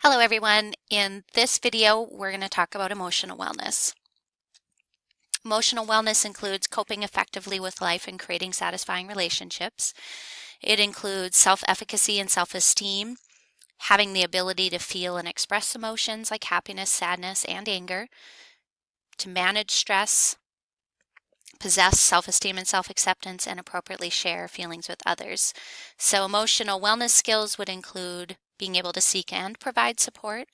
Hello everyone. In this video, we're going to talk about emotional wellness. Emotional wellness includes coping effectively with life and creating satisfying relationships. It includes self-efficacy and self-esteem, having the ability to feel and express emotions like happiness, sadness, and anger, to manage stress, possess self-esteem and self-acceptance, and appropriately share feelings with others. So emotional wellness skills would include being able to seek and provide support,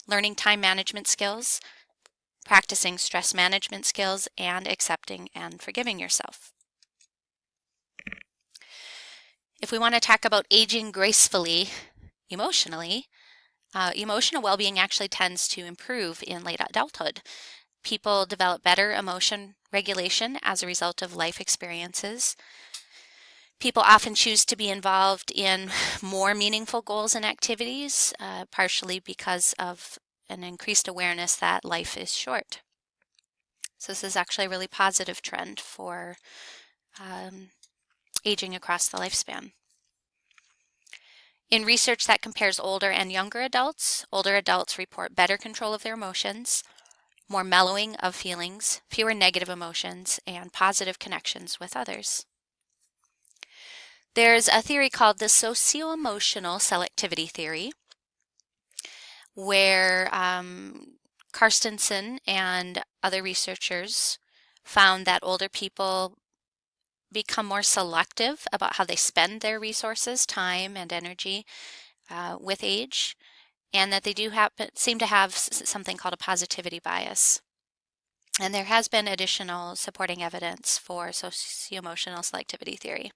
learning time management skills, practicing stress management skills, and accepting and forgiving yourself. If we want to talk about aging gracefully emotionally, emotional well-being actually tends to improve in late adulthood. People develop better emotion regulation as a result of life experiences. People often choose to be involved in more meaningful goals and activities, partially because of an increased awareness that life is short. So this is actually a really positive trend for aging across the lifespan. In research that compares older and younger adults, older adults report better control of their emotions, more mellowing of feelings, fewer negative emotions, and positive connections with others. There's a theory called the socio-emotional selectivity theory, where Carstensen and other researchers found that older people become more selective about how they spend their resources, time, and energy with age, and that they do seem to have something called a positivity bias. And there has been additional supporting evidence for socio-emotional selectivity theory.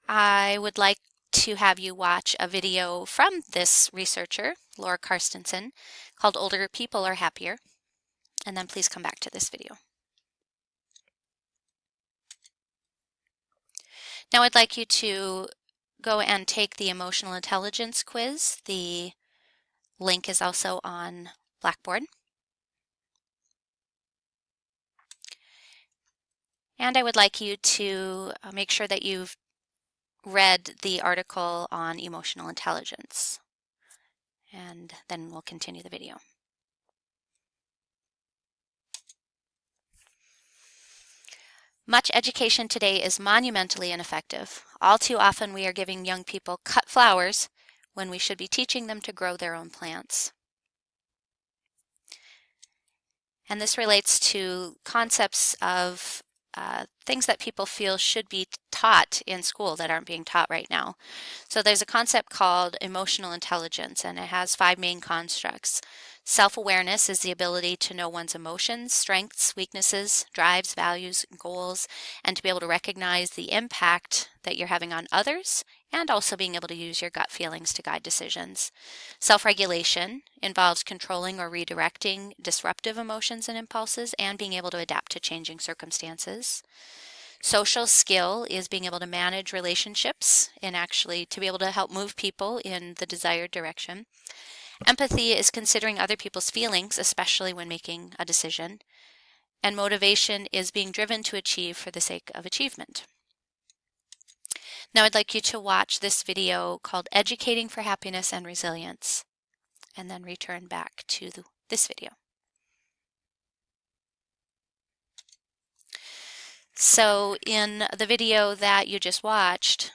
I would like to have you watch a video from this researcher, Laura Carstensen, called Older People Are Happier, and then please come back to this video. Now I'd like you to go and take the emotional intelligence quiz. The link is also on Blackboard. And I would like you to make sure that you've read the article on emotional intelligence. And then we'll continue the video. Much education today is monumentally ineffective. All too often we are giving young people cut flowers when we should be teaching them to grow their own plants. And this relates to concepts of things that people feel should be taught in school that aren't being taught right now. So there's a concept called emotional intelligence, and it has 5 main constructs. Self-awareness is the ability to know one's emotions, strengths, weaknesses, drives, values, goals, and to be able to recognize the impact that you're having on others, and also being able to use your gut feelings to guide decisions. Self-regulation involves controlling or redirecting disruptive emotions and impulses and being able to adapt to changing circumstances. Social skill is being able to manage relationships and actually to be able to help move people in the desired direction. Empathy is considering other people's feelings, especially when making a decision. And motivation is being driven to achieve for the sake of achievement. Now I'd like you to watch this video called Educating for Happiness and Resilience, and then return back to this video. So in the video that you just watched,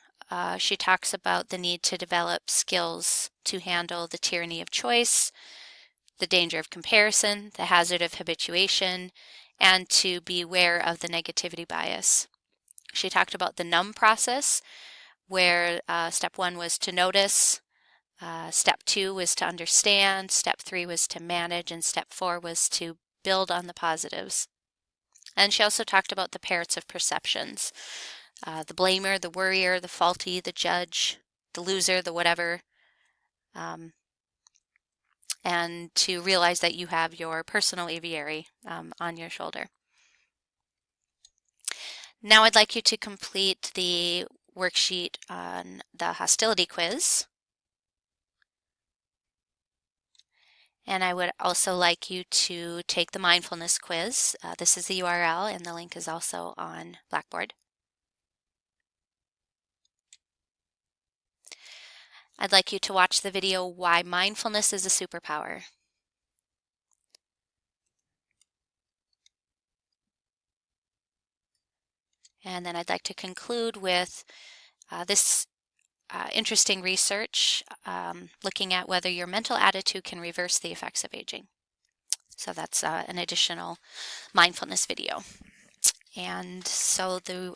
she talks about the need to develop skills to handle the tyranny of choice, the danger of comparison, the hazard of habituation, and to be aware of the negativity bias. She talked about the numb process, where step 1 was to notice, step 2 was to understand, step 3 was to manage, and step 4 was to build on the positives. And she also talked about the parrots of perceptions, the blamer, the worrier, the faulty, the judge, the loser, the whatever, and to realize that you have your personal aviary on your shoulder. Now I'd like you to complete the worksheet on the hostility quiz. And I would also like you to take the mindfulness quiz. This is the URL and the link is also on Blackboard. I'd like you to watch the video, Why Mindfulness is a Superpower. And then I'd like to conclude with this interesting research looking at whether your mental attitude can reverse the effects of aging. So that's an additional mindfulness video. And so the